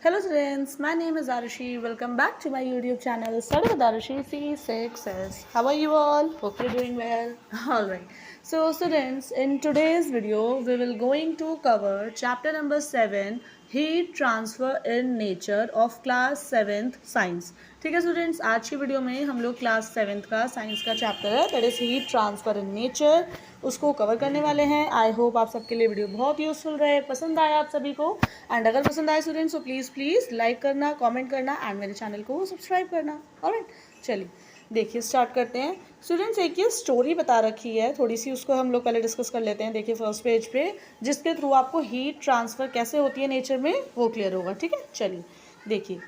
Hello students, my name is Arushi. Welcome back to my YouTube channel Study with Arushi C6S. How are you all? Hope you're doing well. Alright. So students, in today's video, we will going to cover chapter number 7, Heat Transfer in Nature of class 7th Science. ठीक है students, आज की video में हम लोग class 7th का science का chapter है that is heat transfer in nature, उसको कवर करने वाले हैं. आई होप आप सबके लिए वीडियो बहुत यूजफुल रहे, पसंद आया आप सभी को. एंड अगर पसंद आए स्टूडेंट्स तो प्लीज़ लाइक करना, कमेंट करना एंड मेरे चैनल को सब्सक्राइब करना. ऑलराइट, चलिए देखिए स्टार्ट करते हैं. स्टूडेंट्स एक ये स्टोरी बता रखी है थोड़ी सी, उसको हम लोग पहले डिस्कस कर लेते हैं. देखिए फर्स्ट पेज पे, जिसके थ्रू आपको हीट ट्रांसफ़र कैसे होती है नेचर में वो क्लियर होगा. ठीक है, चलिए देखिए.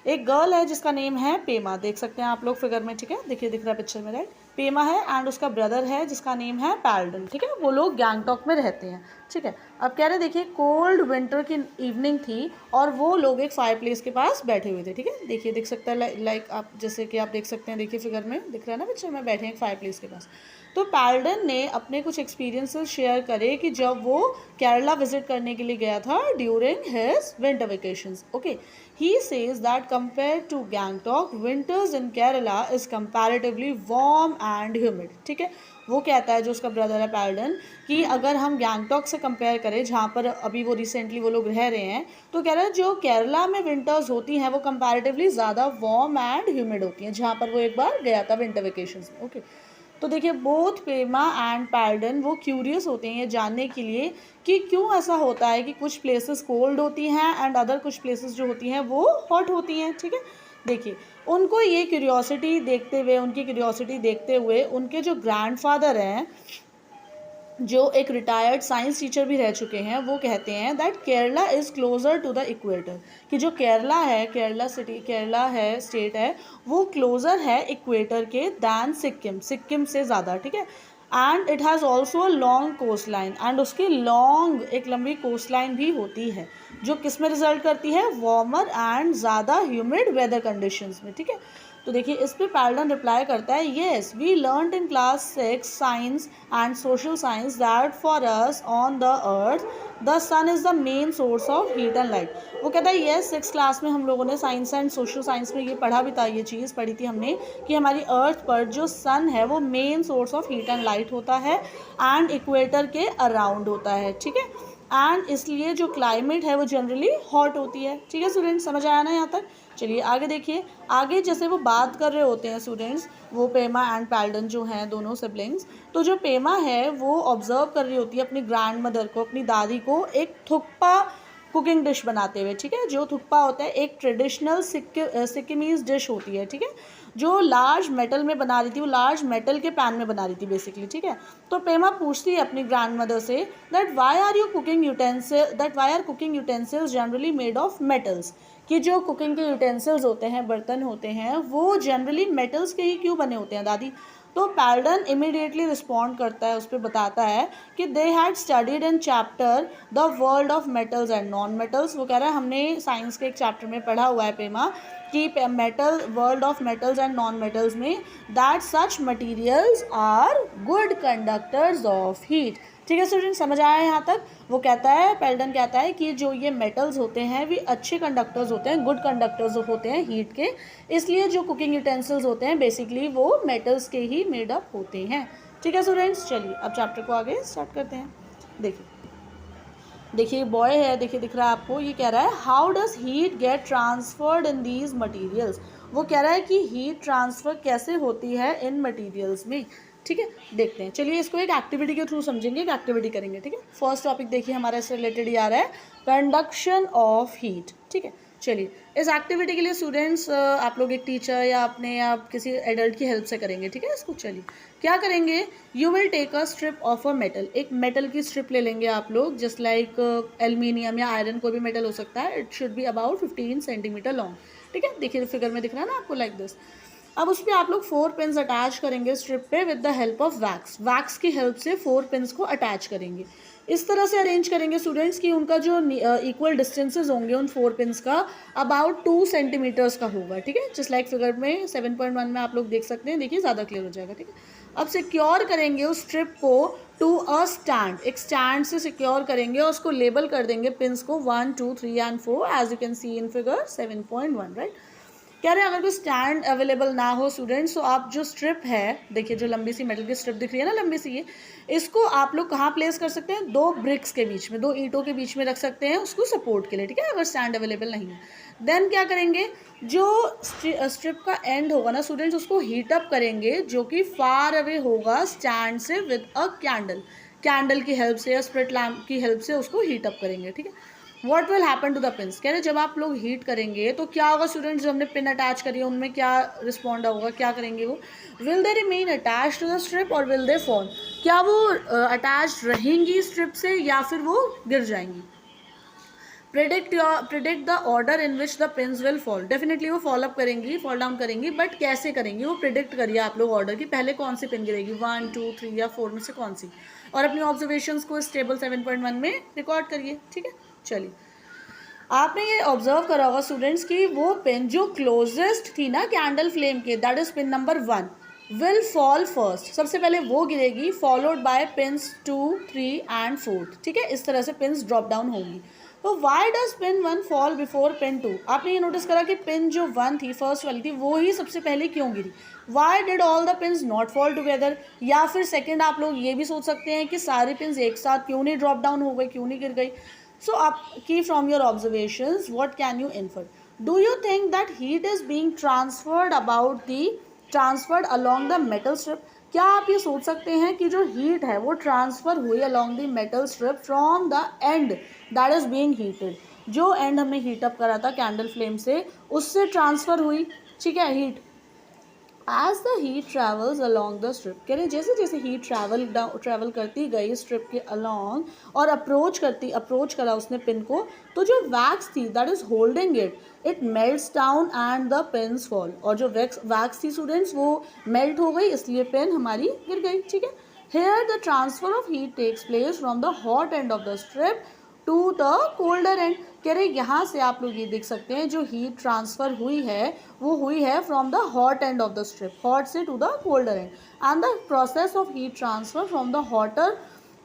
एक गर्ल है जिसका नेम है पेमा, देख सकते हैं आप लोग फिगर में. ठीक है, देखिए दिख रहा है पिक्चर में, राइट. पेमा है एंड उसका ब्रदर है जिसका नेम है पैल्डन. ठीक है, वो लोग गैंगटॉक में रहते हैं. ठीक है, अब कह रहे देखिए कोल्ड विंटर की इवनिंग थी और वो लोग एक फायर प्लेस के पास बैठे हुए थे. ठीक है, देखिए दिख सकता है लाइक आप जैसे कि आप देख सकते हैं, देखिए फिगर में दिख रहा है ना पिक्चर में, बैठे हैं एक फायर प्लेस के पास. तो पैल्डन ने अपने कुछ एक्सपीरियंसेस शेयर करे कि जब वो केरला विजिट करने के लिए गया था during his winter vacations. Okay, he says that compared to Gangtok, winters in Kerala is comparatively warm and humid. ठीक है, वो कहता है जो उसका ब्रदर है पैल्डन कि अगर हम गैंगटॉक से कंपेयर करें जहाँ पर अभी वो रिसेंटली वो लोग रह रहे हैं, तो कह रहा है जो केरला में विंटर्स होती हैं वो कंपैरेटिवली ज़्यादा वार्म एंड ह्यूमिड होती हैं, जहाँ पर वो एक बार गया था विंटर वेकेशंस में. ओके, तो देखिए बोथ पेमा एंड पैल्डन वो क्यूरियस होते हैं ये जानने के लिए कि क्यों ऐसा होता है कि कुछ प्लेसेस कोल्ड होती हैं एंड अदर कुछ प्लेसेस जो होती हैं वो हॉट होती हैं. ठीक है, देखिए उनको ये उनकी क्यूरियोसिटी देखते हुए उनके जो ग्रैंडफादर हैं, जो एक रिटायर्ड साइंस टीचर भी रह चुके हैं, वो कहते हैं that Kerala is closer to the equator, कि जो केरला है, केरला है स्टेट है, वो क्लोज़र है इक्वेटर के दैन सिक्किम से ज़्यादा. ठीक है, and it has also a long coast line, and उसकी एक लंबी कोस्ट लाइन भी होती है जो किस में रिजल्ट करती है, वार्मर एंड ज़्यादा ह्यूमिड वेदर कंडीशंस में. ठीक है, तो देखिए इस पे पैल्डन रिप्लाई करता है, yes we learned in class 6 science and social science that for us on the earth the sun is the main source of heat and light. वो कहता है येस 6 क्लास में हम लोगों ने साइंस एंड सोशल साइंस में ये पढ़ा भी था, ये चीज़ पढ़ी थी हमने कि हमारी अर्थ पर जो सन है वो main source of heat and light होता है एंड इक्वेटर के अराउंड होता है. ठीक है, एंड इसलिए जो क्लाइमेट है वो जनरली हॉट होती है. ठीक है स्टूडेंट्स, समझ आया ना यहाँ तक. चलिए आगे देखिए. आगे जैसे वो बात कर रहे होते हैं स्टूडेंट्स, वो पेमा एंड पैल्डन जो हैं दोनों सिबलिंग्स, तो जो पेमा है वो ऑब्जर्व कर रही होती है अपनी ग्रैंड मदर को, अपनी दादी को एक थुक्पा कुकिंग डिश बनाते हुए. ठीक है, जो थुक्पा होता है एक ट्रेडिशनल सिक्किमीज़ डिश होती है. ठीक है, जो लार्ज मेटल में बना रही थी, वो लार्ज मेटल के पैन में बना रही थी बेसिकली. ठीक है, तो पेमा पूछती है अपनी ग्रैंड मदर से that why are cooking utensils generally made of metals, कि जो कुकिंग के यूटेंसिल्स होते हैं, बर्तन होते हैं, वो जनरली मेटल्स के ही क्यों बने होते हैं दादी. तो पैल्डन इमीडिएटली रिस्पॉन्ड करता है, उस पर बताता है कि they had studied in chapter the world of metals and non metals. वो कह रहा है हमने साइंस के एक चैप्टर में पढ़ा हुआ है पेमा कि world of metals and non metals में that such materials are good conductors of heat. ठीक है स्टूडेंट, समझ आया यहाँ तक. वो कहता है, पैल्डन कहता है कि जो ये मेटल्स होते हैं वे अच्छे कंडक्टर्स होते हैं, गुड कंडक्टर्स होते हैं हीट के, इसलिए जो कुकिंग यूटेंसिल्स होते हैं बेसिकली वो मेटल्स के ही मेड अप होते हैं. ठीक है स्टूडेंट्स, चलिए अब चैप्टर को आगे स्टार्ट करते हैं. देखिए बॉय है, देखिए दिख रहा है आपको, ये कह रहा है how does heat get transferred in these materials. वो कह रहा है कि हीट ट्रांसफ़र कैसे होती है इन मटीरियल्स में. ठीक है, देखते हैं. चलिए इसको एक एक्टिविटी के थ्रू समझेंगे, एक एक्टिविटी करेंगे. ठीक है, फर्स्ट टॉपिक देखिए हमारा इससे रिलेटेड ही आ रहा है, कंडक्शन ऑफ हीट. ठीक है, चलिए इस एक्टिविटी के लिए स्टूडेंट्स आप लोग एक टीचर या किसी एडल्ट की हेल्प से करेंगे. ठीक है, इसको चलिए क्या करेंगे, you will take a strip of a metal, एक मेटल की स्ट्रिप ले लेंगे आप लोग, जस्ट लाइक एल्यूमिनियम या आयरन, कोई भी मेटल हो सकता है. It should be about 15 centimetre long. ठीक है, देखिए फिगर में दिख रहा है ना आपको, लाइक दिस. अब उस पर आप लोग 4 पिन्स अटैच करेंगे स्ट्रिप पे with the help of wax की हेल्प से 4 पिन्स को अटैच करेंगे. इस तरह से अरेंज करेंगे स्टूडेंट्स कि उनका जो इक्वल डिस्टेंसेज होंगे उन 4 पिन्स का अबाउट 2 सेंटीमीटर्स का होगा. ठीक है, जस्ट लाइक फिगर में 7.1 में आप लोग देख सकते हैं, देखिए ज़्यादा क्लियर हो जाएगा. ठीक है, अब सिक्योर करेंगे उस स्ट्रिप को टू अ स्टैंड, एक स्टैंड से सिक्योर करेंगे और उसको लेबल कर देंगे पिंस को 1 2 3 and 4 as you can see in figure 7.1, right. कह रहे हैं अगर कोई स्टैंड अवेलेबल ना हो स्टूडेंट्स, तो आप जो स्ट्रिप है, देखिए जो लंबी सी मेटल की स्ट्रिप दिख रही है ना, लंबी सी, ये इसको आप लोग कहाँ प्लेस कर सकते हैं, दो ब्रिक्स के बीच में, दो ईंटों के बीच में रख सकते हैं उसको सपोर्ट के लिए, ठीक है, अगर स्टैंड अवेलेबल नहीं है। देन क्या करेंगे, जो स्ट्रिप का एंड होगा ना स्टूडेंट्स, उसको हीट अप करेंगे जो कि फार अवे होगा स्टैंड से विद अ कैंडल, कैंडल की हेल्प से या स्प्रिट लैम्प की हेल्प से उसको हीट अप करेंगे, ठीक है। What will happen to the pins, कह रहे जब आप लोग हीट करेंगे तो क्या होगा स्टूडेंट्स, जो हमने पिन अटैच करी है उनमें क्या रिस्पॉन्ड होगा, क्या करेंगे वो, will they remain attach to the strip और विल दे फॉल, क्या वो अटैच रहेंगी स्ट्रिप से या फिर वो गिर जाएंगी। Predict the order in which the pins will fall, definitely वो फॉल अप करेंगी, फॉल डाउन करेंगी, बट कैसे करेंगी वो प्रिडिक्ट करिए आप लोग ऑर्डर की, पहले कौन सी पिन गिरेगी, 1 2 3 या 4 में से कौन सी, और अपनी ऑब्जर्वेशंस को इस टेबल 7.1 में रिकॉर्ड करिए, ठीक है। चलिए, आपने ये ऑब्जर्व करा होगा स्टूडेंट्स कि वो पिन जो क्लोजेस्ट थी ना कैंडल फ्लेम के, that is pin number 1, will fall first, सबसे पहले वो गिरेगी, फॉलोड बाय पिन्स 2 3 एंड 4, ठीक है, इस तरह से पिन्स ड्रॉप डाउन होंगी। तो why does pin 1 fall before pin 2, आपने ये नोटिस करा कि पिन जो 1 थी, फर्स्ट वाली थी, वो ही सबसे पहले क्यों गिरी, why did all the pins not fall together, या फिर सेकेंड आप लोग ये भी सोच सकते हैं कि सारी पिन्स एक साथ क्यों नहीं ड्रॉप डाउन हो गई, क्यों नहीं गिर गई। So, key from your observations, what can you infer? Do you think that heat is being transferred along the metal strip? क्या आप ये सोच सकते हैं कि जो हीट है वो ट्रांसफ़र हुई along the metal strip from the end that is being heated? जो एंड हमने हीट अप करा था कैंडल फ्लेम से, उससे ट्रांसफ़र हुई, ठीक है, heat. As the heat travels along the strip, कह रहे जैसे जैसे हीट ट्रैवल करती गई स्ट्रिप के अलॉन्ग और अप्रोच करा उसने पिन को, तो जो वैक्स थी that is holding it melts down and the pins fall, और जो वैक्स थी स्टूडेंट्स वो मेल्ट हो गई, इसलिए पिन हमारी गिर गई, ठीक है। Here the transfer of heat takes place from the hot end of the strip to the colder end, कह रहे यहाँ से आप लोग ये देख सकते हैं जो हीट ट्रांसफ़र हुई है वो हुई है from the hot end of the strip, hot से to the colder end, and the process of heat transfer from the hotter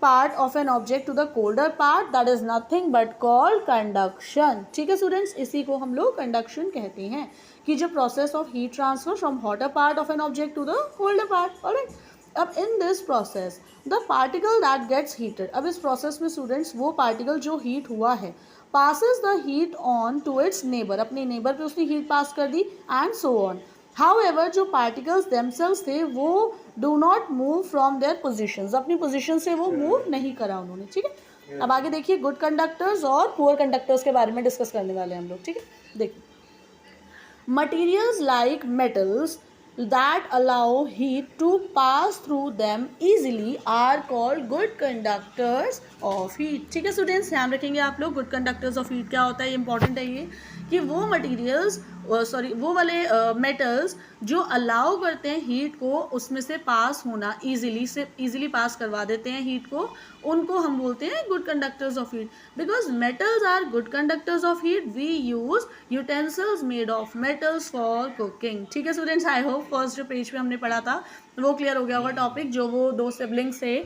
part of an object to the colder part, that is nothing but called conduction, ठीक है students, इसी को हम लोग conduction कहते हैं, कि जो process of heat transfer from hotter part of an object to the colder part, alright. अब in this process the particle that gets heated, अब इस प्रोसेस में स्टूडेंट्स वो पार्टिकल जो हीट हुआ है passes the heat on to its neighbor, अपने neighbour पे उसने हीट पास कर दी, एंड सो ऑन। हाउएवर जो पार्टिकल्स themselves थे वो do not move from their positions, अपनी पोजिशन से वो मूव नहीं करा उन्होंने, ठीक है। अब आगे देखिए गुड कंडक्टर्स और पुअर कंडक्टर्स के बारे में डिस्कस करने वाले हैं हम लोग, ठीक है। देखिए, materials like metals that allow heat to pass through them easily are called good conductors of heat, ठीक है स्टूडेंट्स, ध्यान रखेंगे आप लोग, गुड कंडक्टर्स ऑफ हीट क्या होता है, ये इंपॉर्टेंट है ये, कि वो मटीरियल्स वो वाले मेटल्स जो अलाउ करते हैं हीट को उसमें से पास होना, ईजिली पास करवा देते हैं हीट को, उनको हम बोलते हैं good conductors of heat. Because metals are good conductors of heat we use utensils made of metals for cooking, ठीक है स्टूडेंट्स, आई होप फर्स्ट जो पेज पे हमने पढ़ा था वो क्लियर हो गया होगा टॉपिक, जो वो दो सिबलिंग्स से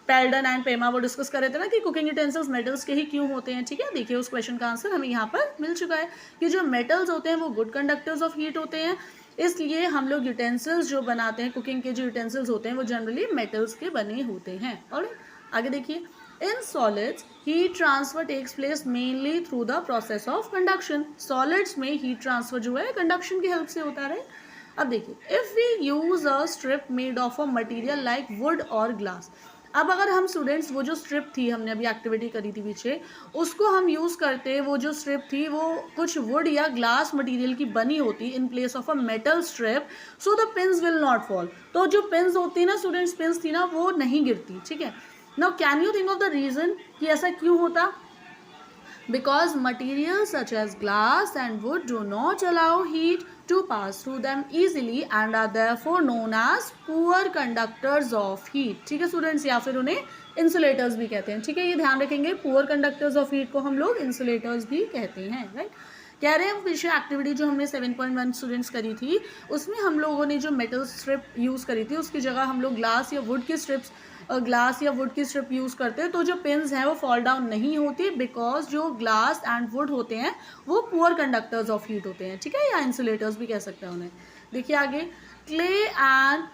पेल्डन एंड पेमा वो डिस्कस कर रहे थे ना कि कुकिंग यूटेंसिल्स मेटल्स के ही क्यों होते हैं, ठीक है। देखिए उस क्वेश्चन का आंसर हमें यहाँ पर मिल चुका है कि जो मेटल्स होते हैं वो गुड कंडक्टर्स ऑफ हीट होते हैं, इसलिए हम लोग यूटेंसिल्स जो बनाते हैं, कुकिंग के जो यूटेंसिल्स होते हैं वो जनरली मेटल्स के बने होते हैं। और आगे देखिए, in solids heat transfer takes place mainly through the process of conduction, solids में हीट ट्रांसफर जो है कंडक्शन की हेल्प से होता है। अब देखिए, if we use a strip made of a material like wood और ग्लास, अब अगर हम स्टूडेंट्स वो जो स्ट्रिप थी, हमने अभी एक्टिविटी करी थी पीछे, उसको हम यूज़ करते, वो जो स्ट्रिप थी वो कुछ वुड या ग्लास मटेरियल की बनी होती in place of a metal strip, so the pins will not fall, तो जो पिन्स होती ना स्टूडेंट्स, पिन्स थी ना वो नहीं गिरती, ठीक है। Now can you think of the reason कि ऐसा क्यों होता, because materials such as glass and wood do not allow heat to pass through them easily and are therefore known as poor conductors of heat, ठीक है students, या फिर उन्हें insulators भी कहते हैं, ठीक है, ये ध्यान रखेंगे, पुअर कंडक्टर्स ऑफ हीट को हम लोग इंसुलेटर्स भी कहते हैं, राइट। कह रहे हैं पीछे एक्टिविटी जो हमने 7.1 स्टूडेंट्स करी थी उसमें हम लोगों ने जो मेटल स्ट्रिप यूज़ करी थी उसकी जगह हम लोग ग्लास या वुड की स्ट्रिप यूज़ करते हैं, तो जो पिन्स हैं वो फॉल डाउन नहीं होती बिकॉज जो ग्लास एंड वुड होते हैं वो पुअर कंडक्टर्स ऑफ हीट होते हैं, ठीक है, या इंसुलेटर्स भी कह सकते हैं उन्हें। देखिए आगे, clay and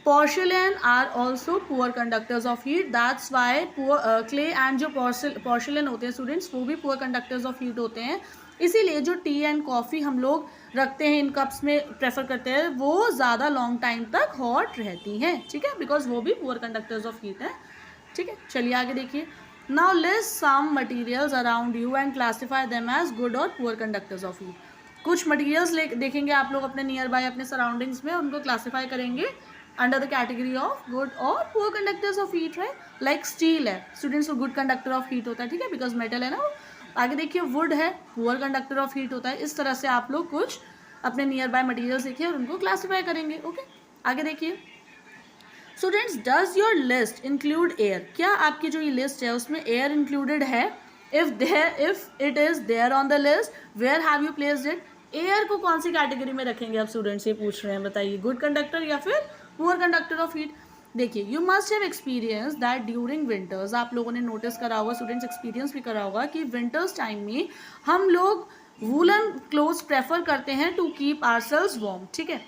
porcelain are also poor conductors of heat, that's why clay and जो पोर्सिलेन होते हैं स्टूडेंट्स वो भी पुअर कंडक्टर्स ऑफ हीट होते हैं। इसीलिए जो टी एंड कॉफ़ी हम लोग रखते हैं इन कप्स में प्रेफर करते हैं वो ज़्यादा लॉन्ग टाइम तक हॉट रहती हैं, ठीक है, बिकॉज वो भी पुअर कंडक्टर्स ऑफ हीट है, ठीक है। चलिए आगे देखिए, now list some materials around you and classify them as good और पुअर कंडक्टर्स ऑफ हीट। कुछ मटीरियल्स देखेंगे आप लोग अपने नियर बाय अपने सराउंडिंग्स में, उनको क्लासीफाई करेंगे under the category of good और poor conductors of heat, right. Like steel है स्टूडेंट्स, वो गुड कंडक्टर ऑफ हीट होता है, ठीक है, बिकॉज मेटल है ना। आगे देखिए, वुड है, पुअर कंडक्टर ऑफ हीट होता है। इस तरह से आप लोग कुछ अपने नियर बाय मटीरियल्स देखिए और उनको क्लासीफाई करेंगे, ओके। आगे देखिए students, does your list include air, क्या आपकी जो ये लिस्ट है उसमें एयर इंक्लूडेड है? If it is there on the list, where have you placed it? Air को कौन सी कैटेगरी में रखेंगे आप स्टूडेंट्स, ये पूछ रहे हैं, बताइए, गुड कंडक्टर या फिर पुअर कंडक्टर ऑफ हीट? देखिए, you must have experience that during winters, आप लोगों ने नोटिस करा होगा स्टूडेंट्स, एक्सपीरियंस भी करा होगा कि विंटर्स टाइम में हम लोग वूलन क्लोथ्स प्रेफर करते हैं टू कीप आवरसेल्व्स वार्म, ठीक है।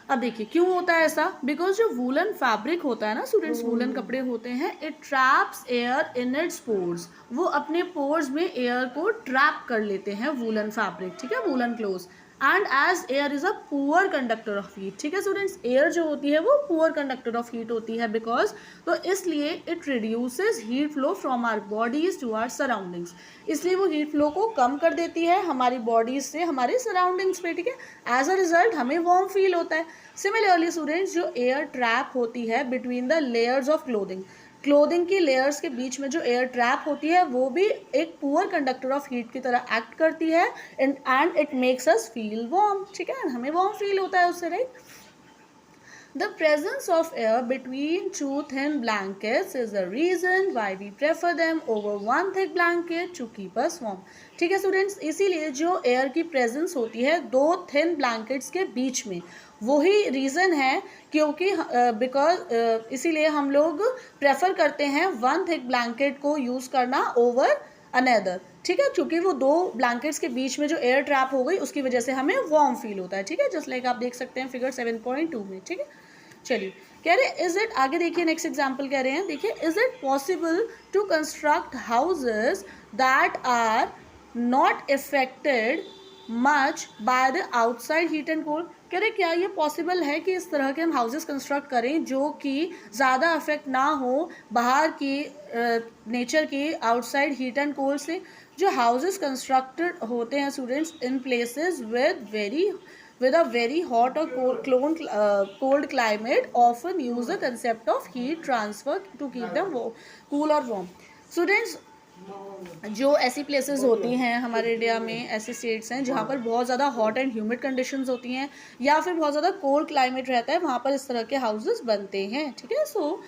अब देखिए क्यों होता है ऐसा, बिकॉज जो वूलन फैब्रिक होता है ना स्टूडेंट्स, वूलन कपड़े होते हैं, it traps air in its pores, वो अपने पोर्स में एयर को ट्रैप कर लेते हैं वूलन फैब्रिक, ठीक है, woollen clothes. And as air is a poor conductor of heat, ठीक है स्टूडेंट्स, एयर जो होती है वो पुअर कंडक्टर ऑफ हीट होती है बिकॉज, तो इसलिए it reduces heat flow from our bodies to our surroundings, इसलिए वो हीट फ्लो को कम कर देती है हमारी बॉडीज से हमारे सराउंडिंग्स पे, ठीक है। एज अ रिजल्ट हमें वार्म फील होता है। सिमिलरली स्टूडेंट्स, जो एयर ट्रैप होती है between the layers of clothing की लेयर्स के बीच में जो एयर ट्रैप होती है वो भी एक पुअर कंडक्टर ऑफ हीट की तरह एक्ट करती है and it makes us feel warm, ठीक है, हमें वार्म फील होता है उससे, right. The presence of air between two thin blankets is the reason why we prefer them over one thick blanket to keep us warm, ठीक है students, इसीलिए जो एयर की प्रेजेंस होती है दो थिन ब्लैंकेट्स के बीच में, वही रीज़न है क्योंकि बिकॉज इसीलिए हम लोग प्रेफर करते हैं वन थिक ब्लैंकेट को यूज़ करना ओवर अनदर, ठीक है, क्योंकि वो दो ब्लैंकेट्स के बीच में जो एयर ट्रैप हो गई उसकी वजह से हमें वार्म फील होता है, ठीक है, जस्ट लाइक आप देख सकते हैं फिगर 7.2 में, ठीक है। चलिए कह रहे इज इट, आगे देखिए नेक्स्ट एग्जाम्पल कह रहे हैं, देखिए, is it possible to construct houses that are not affected much by the outside heat and cold, कह रहे क्या ये पॉसिबल है कि इस तरह के हम हाउसेस कंस्ट्रक्ट करें जो कि ज़्यादा अफेक्ट ना हो बाहर की नेचर की आउटसाइड हीट एंड कोल्ड से? जो हाउसेस कंस्ट्रक्टेड होते हैं students in places with a very hot or cold climate often use the concept of heat transfer to keep them cool or warm. Students, जो ऐसी places होती हैं हमारे India में, ऐसे स्टेट्स हैं जहाँ पर बहुत ज़्यादा हॉट एंड ह्यूमिड कंडीशंस होती हैं या फिर बहुत ज़्यादा कोल्ड क्लाइमेट रहता है, वहाँ पर इस तरह के हाउसेस बनते हैं, ठीक है, so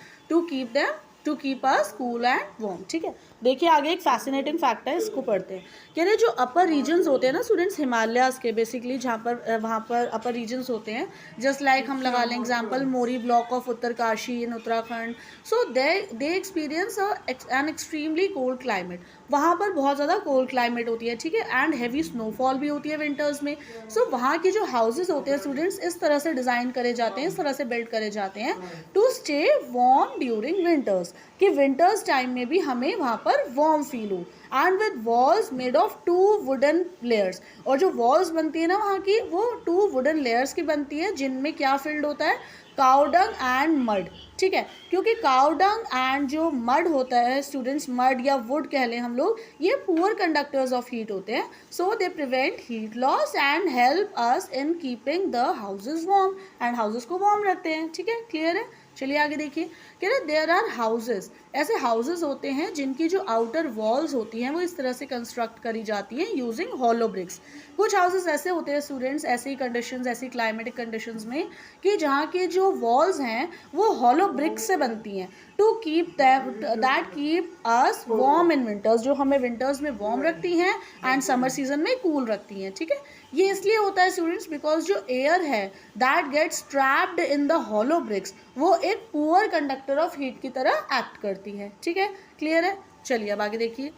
to keep us cool and warm, ठीक है। देखिए आगे एक फैसिनेटिंग फैक्ट है, इसको पढ़ते हैं। कह रहे जो अपर रीजन्स होते हैं ना स्टूडेंट्स, हिमालयाज के बेसिकली जहाँ पर वहाँ पर अपर रीजन्स होते हैं, जस्ट लाइक हम लगा लें example Mori block of Uttarkashi in Uttarakhand, so they experience an extremely cold climate, वहाँ पर बहुत ज़्यादा कोल्ड क्लाइमेट होती है, ठीक है, एंड हैवी स्नोफॉल भी होती है विंटर्स में। सो वहाँ के जो हाउसेज होते हैं स्टूडेंट्स इस तरह से डिज़ाइन करे जाते हैं, इस तरह से बिल्ड करे जाते हैं to stay warm during winters, कि विंटर्स टाइम में भी हमें वहाँ पर वार्म फील हो, and with walls made of 2 wooden layers, और जो वॉल्स बनती है ना वहाँ की वो 2 वुडन लेयर्स की बनती है जिनमें क्या फिल्ड होता है, काउडंग एंड मड, ठीक है, क्योंकि काउडंग एंड जो मड होता है स्टूडेंट्स, मड या वुड कह लें हम लोग, ये पुअर कंडक्टर्स ऑफ हीट होते हैं, so they prevent heat loss and help us in keeping the houses warm, and houses को वार्म रखते हैं, ठीक है, क्लियर है। चलिए आगे देखिए, कह रहे देयर आर हाउसेस, ऐसे हाउसेस होते हैं जिनकी जो आउटर वॉल्स होती हैं वो इस तरह से कंस्ट्रक्ट करी जाती हैं यूजिंग हॉलो ब्रिक्स। कुछ हाउसेस ऐसे होते हैं स्टूडेंट्स, ऐसी कंडीशंस, ऐसी क्लाइमेटिक कंडीशंस में कि जहाँ के जो वॉल्स हैं वो हॉलो ब्रिक्स से बनती हैं, to keep that keep us warm in winters, जो हमें विंटर्स में वार्म रखती हैं एंड समर सीजन में कूल रखती हैं। ठीक है, ये इसलिए होता है स्टूडेंट्स बिकॉज जो एयर है that gets trapped in the hollow bricks, वो एक पुअर कंडक्टर ऑफ हीट की तरह एक्ट करती है। ठीक है, क्लियर है। चलिए अब आगे देखिए,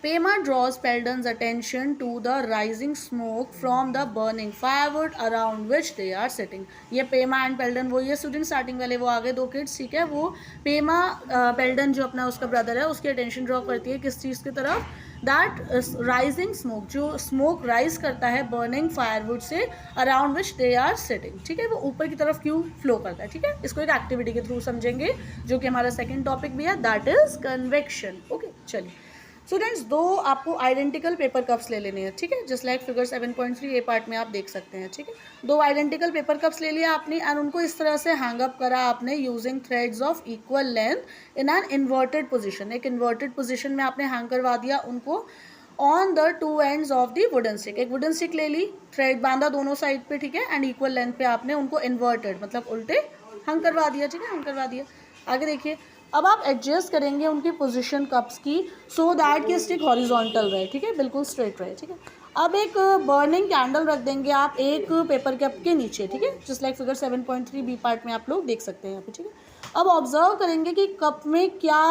Pema draws Peldon's attention to the rising smoke from the burning firewood around which they are sitting. ये पेमा एंड पेल्डन वो ये स्टूडेंट स्टार्टिंग वाले वो आगे दो किड्स, ठीक है, वो पेमा पेल्डन जो अपना उसका ब्रदर है उसकी अटेंशन ड्रॉ करती है किस चीज़ की तरफ, दैट राइजिंग स्मोक, जो स्मोक राइज करता है बर्निंग फायरवुड से around which they are sitting. ठीक है, वो ऊपर की तरफ क्यों फ्लो करता है। ठीक है, इसको एक एक्टिविटी के थ्रू समझेंगे जो कि हमारा सेकेंड टॉपिक भी है, दैट इज कन्वेक्शन। ओके, चलिए स्टूडेंट्स, दो आपको आइडेंटिकल पेपर कप्स ले लेने हैं। ठीक है, जस्ट लाइक फिगर 7.3 ए पार्ट में आप देख सकते हैं। ठीक है, दो आइडेंटिकल पेपर कप्स ले लिया आपने एंड उनको इस तरह से हैंग अप करा आपने using threads of equal length in an inverted position. एक इन्वर्टेड पोजीशन में आपने हैंग करवा दिया उनको on the two ends of the wooden stick. एक वुडन स्टिक ले ली, थ्रेड बांधा दोनों साइड पे, ठीक है, एंड इक्वल लेंथ पे आपने उनको इन्वर्टेड मतलब उल्टे हैंग करवा दिया। ठीक है, हैंग करवा दिया। आगे देखिए, अब आप एडजस्ट करेंगे उनकी पोजीशन कप्स की सो दैट कि स्टिक हॉरिजॉन्टल रहे। ठीक है, बिल्कुल स्ट्रेट रहे। ठीक है, अब एक बर्निंग कैंडल रख देंगे आप एक पेपर कप के नीचे। ठीक है, just like figure 7.3 B part में आप लोग देख सकते हैं यहाँ पे। ठीक है, अब ऑब्जर्व करेंगे कि कप में क्या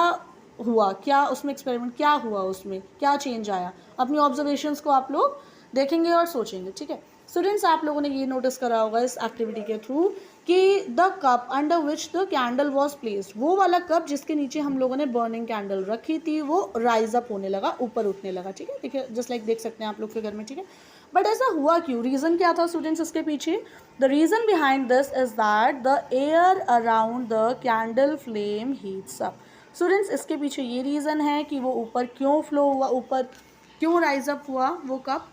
हुआ, क्या उसमें एक्सपेरिमेंट क्या हुआ, उसमें क्या चेंज आया। अपनी ऑब्जर्वेशंस को आप लोग देखेंगे और सोचेंगे। ठीक है स्टूडेंट्स, आप लोगों ने ये नोटिस करा होगा इस एक्टिविटी के थ्रू कि the cup under which the candle was placed, वो वाला कप जिसके नीचे हम लोगों ने बर्निंग कैंडल रखी थी वो राइज अप होने लगा, ऊपर उठने लगा। ठीक है, देखिए जस्ट लाइक देख सकते हैं आप लोग फिगर में। ठीक है, बट ऐसा हुआ क्यों, रीज़न क्या था स्टूडेंट्स इसके पीछे। The reason behind this is that the air around the candle flame heats up. Students, इसके पीछे ये रीज़न है कि वो ऊपर क्यों फ्लो हुआ, ऊपर क्यों राइज अप हुआ वो कप,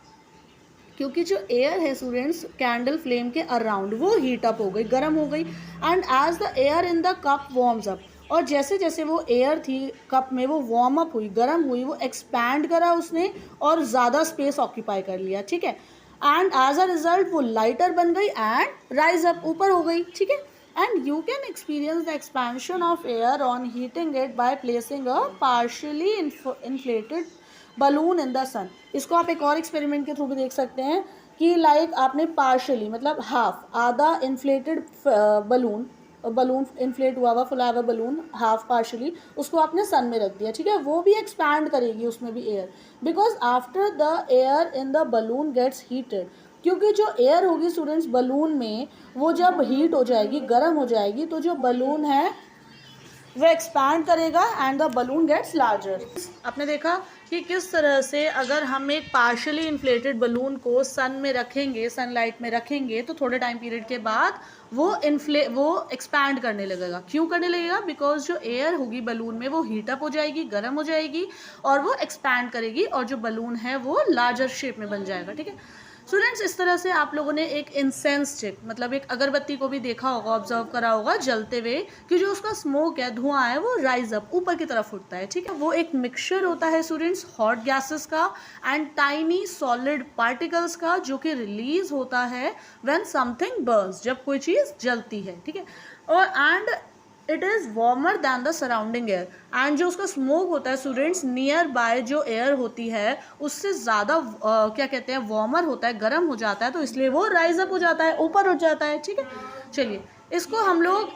क्योंकि जो एयर है स्टूडेंट्स कैंडल फ्लेम के अराउंड वो हीट अप हो गई, गर्म हो गई, and as the air in the cup warms up, और जैसे जैसे वो एयर थी कप में वो वार्म अप हुई, गर्म हुई, वो एक्सपैंड करा उसने और ज़्यादा स्पेस ऑक्यूपाई कर लिया। ठीक है, एंड एज अ रिजल्ट वो लाइटर बन गई एंड राइज अप, ऊपर हो गई। ठीक है, and you can experience the expansion of air on heating it by placing a partially inflated balloon in the sun. इसको आप एक और एक्सपेरिमेंट के थ्रू भी देख सकते हैं कि लाइक आपने पार्शियली मतलब हाफ, आधा इन्फ्लेटेड बलून इन्फ्लेट हुआ हुआ फुला हुआ बलून हाफ पार्शियली, उसको आपने सन में रख दिया। ठीक है, वो भी एक्सपैंड करेगी उसमें भी air, because after the air in the balloon gets heated, क्योंकि जो एयर होगी स्टूडेंट्स बलून में वो जब हीट हो जाएगी, गर्म हो जाएगी, तो जो बलून है वो एक्सपैंड करेगा and the balloon gets larger. आपने देखा कि किस तरह से अगर हम एक पार्शियली इन्फ्लेटेड बलून को सन में रखेंगे, सनलाइट में रखेंगे, तो थोड़े टाइम पीरियड के बाद वो एक्सपैंड करने लगेगा। क्यों करने लगेगा, बिकॉज जो एयर होगी बलून में वो हीटअप हो जाएगी, गर्म हो जाएगी और वो एक्सपैंड करेगी और जो बलून है वो लार्जर शेप में बन जाएगा। ठीक है स्टूडेंट्स, इस तरह से आप लोगों ने एक इंसेंस स्टिक मतलब एक अगरबत्ती को भी देखा होगा, ऑब्जर्व करा होगा जलते हुए कि जो उसका स्मोक है, धुआं है, वो राइज अप ऊपर की तरफ उठता है। ठीक है, वो एक मिक्सचर होता है स्टूडेंट्स हॉट गैसेस का एंड टाइनी सॉलिड पार्टिकल्स का, जो कि रिलीज होता है व्हेन समथिंग बर्न्स, जब कोई चीज़ जलती है। ठीक है, और and it is warmer than the surrounding air, and जो उसका स्मोक होता है स्टूडेंट्स नियर बाय जो एयर होती है उससे ज़्यादा क्या कहते हैं वार्मर होता है, गर्म हो जाता है, तो इसलिए वो राइज अप हो जाता है, ऊपर उठ जाता है। ठीक है, चलिए इसको हम लोग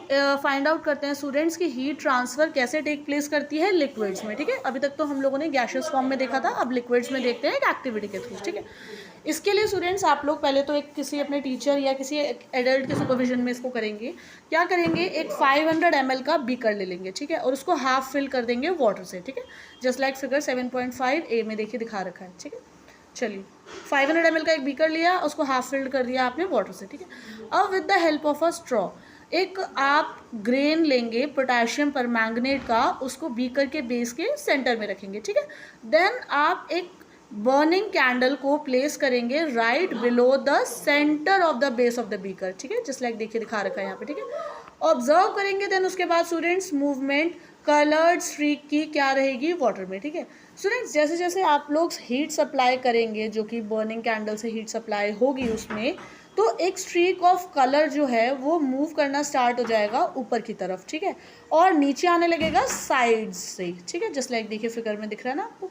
फाइंड आउट करते हैं स्टूडेंट्स की हीट ट्रांसफ़र कैसे टेक प्लेस करती है लिक्विड्स में। ठीक है, अभी तक तो हम लोगों ने गैशियस फॉर्म में देखा था, अब लिक्विड्स में देखते हैं एक एक्टिविटी के थ्रू। ठीक है, इसके लिए स्टूडेंट्स आप लोग पहले तो एक किसी अपने टीचर या किसी एडल्ट के सुपरविजन में इसको करेंगे। क्या करेंगे, एक 500 ml का बीकर ले लेंगे। ठीक है, और उसको हाफ फिल कर देंगे वाटर से। ठीक है, जस्ट लाइक फिगर 7.5 ए में देखिए दिखा रखा है। ठीक है, चलिए 500 ml का एक बीकर लिया, उसको हाफ फिल्ड कर दिया आपने वाटर से। ठीक है, अब with the help of a straw एक आप ग्रेन लेंगे पोटेशियम परमैंगनेट का, उसको बीकर के बेस के सेंटर में रखेंगे। ठीक है, देन आप एक बर्निंग कैंडल को प्लेस करेंगे right below the centre of the base of the beaker. ठीक है, जस्ट लाइक देखिए दिखा रखा है यहाँ पे। ठीक है, ऑब्जर्व करेंगे, देन उसके बाद स्टूडेंट्स मूवमेंट कलर्ड स्ट्रीक की क्या रहेगी वाटर में, ठीक है स्टूडेंट्स। जैसे जैसे आप लोग हीट सप्लाई करेंगे, जो कि बर्निंग कैंडल से हीट सप्लाई होगी उसमें, तो एक स्ट्रीक ऑफ कलर जो है वो मूव करना स्टार्ट हो जाएगा ऊपर की तरफ, ठीक है, और नीचे आने लगेगा साइड्स से, ठीक है, जस्ट लाइक देखिए फिगर में दिख रहा है ना आपको।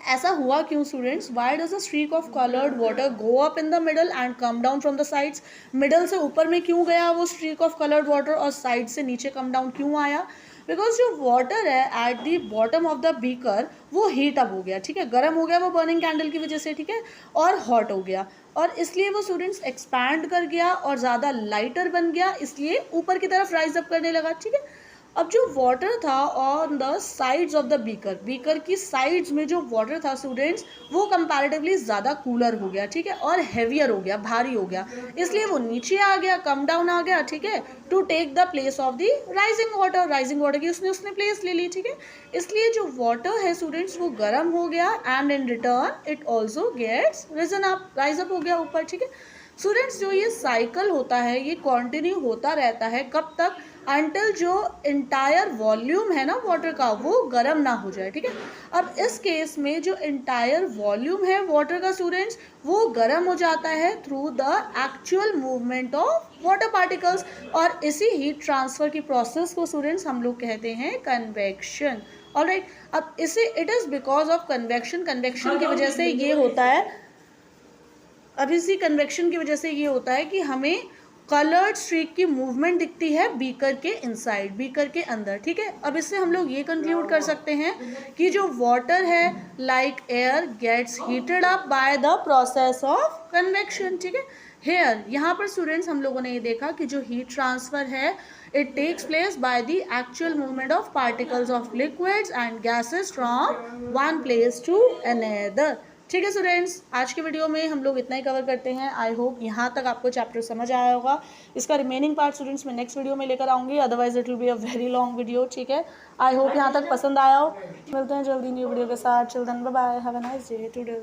ऐसा हुआ क्यों students? Why does a streak of coloured water go up in the middle and come down from the sides? Middle से ऊपर में क्यों गया वो स्ट्रीक ऑफ कलर्ड वाटर और साइड से नीचे कम डाउन क्यों आया? बिकॉज जो वाटर है at the bottom of the beaker वो हीट अप हो गया, ठीक है, गर्म हो गया वो बर्निंग कैंडल की वजह से, ठीक है, और हॉट हो गया, और इसलिए वो स्टूडेंट्स एक्सपैंड कर गया और ज़्यादा लाइटर बन गया, इसलिए ऊपर की तरफ राइज अप करने लगा, ठीक है। अब जो वाटर था on the sides of the beaker, beaker की साइड्स में जो वाटर था स्टूडेंट्स वो कंपैरेटिवली ज़्यादा कूलर हो गया, ठीक है, और हैवियर हो गया, भारी हो गया, इसलिए वो नीचे आ गया, कम डाउन आ गया, ठीक है, to take the place of the rising water, rising water की उसने प्लेस ले ली, ठीक है। इसलिए जो वाटर है स्टूडेंट्स वो गर्म हो गया and in return it also gets risen up, rise up हो गया ऊपर, ठीक है स्टूडेंट्स। जो ये साइकिल होता है ये कंटिन्यू होता रहता है, कब तक? अंटिल जो इंटायर वॉल्यूम है ना वाटर का वो गर्म ना हो जाए, ठीक है। अब इस केस में जो इंटायर वॉल्यूम है वाटर का स्टूडेंट्स वो गर्म हो जाता है through the actual movement of water particles, और इसी हीट ट्रांसफर की प्रोसेस को स्टूडेंट्स हम लोग कहते हैं कन्वेक्शन। ऑलराइट, अब इसे it is because of convection, convection की वजह से ये होता है, अब इसी कन्वेक्शन की वजह से ये होता है कि हमें कलर्ड स्ट्रीक की मूवमेंट दिखती है बीकर के इनसाइड, बीकर के अंदर, ठीक है। अब इससे हम लोग ये कंक्लूड कर सकते हैं कि जो वाटर है like air gets heated up by the process of convection, ठीक है। हेयर यहाँ पर स्टूडेंट्स हम लोगों ने ये देखा कि जो हीट ट्रांसफर है it takes place by the actual movement of particles of liquids and gases from one place to another, ठीक है स्टूडेंट्स। आज के वीडियो में हम लोग इतना ही कवर करते हैं। आई होप यहाँ तक आपको चैप्टर समझ आया होगा। इसका रिमेनिंग पार्ट स्टूडेंट्स मैं नेक्स्ट वीडियो में लेकर आऊँगी, otherwise it will be a very long video, ठीक है। आई होप यहाँ तक पसंद आया हो। मिलते हैं जल्दी न्यू वीडियो के साथ। Children bye bye, have a nice day today.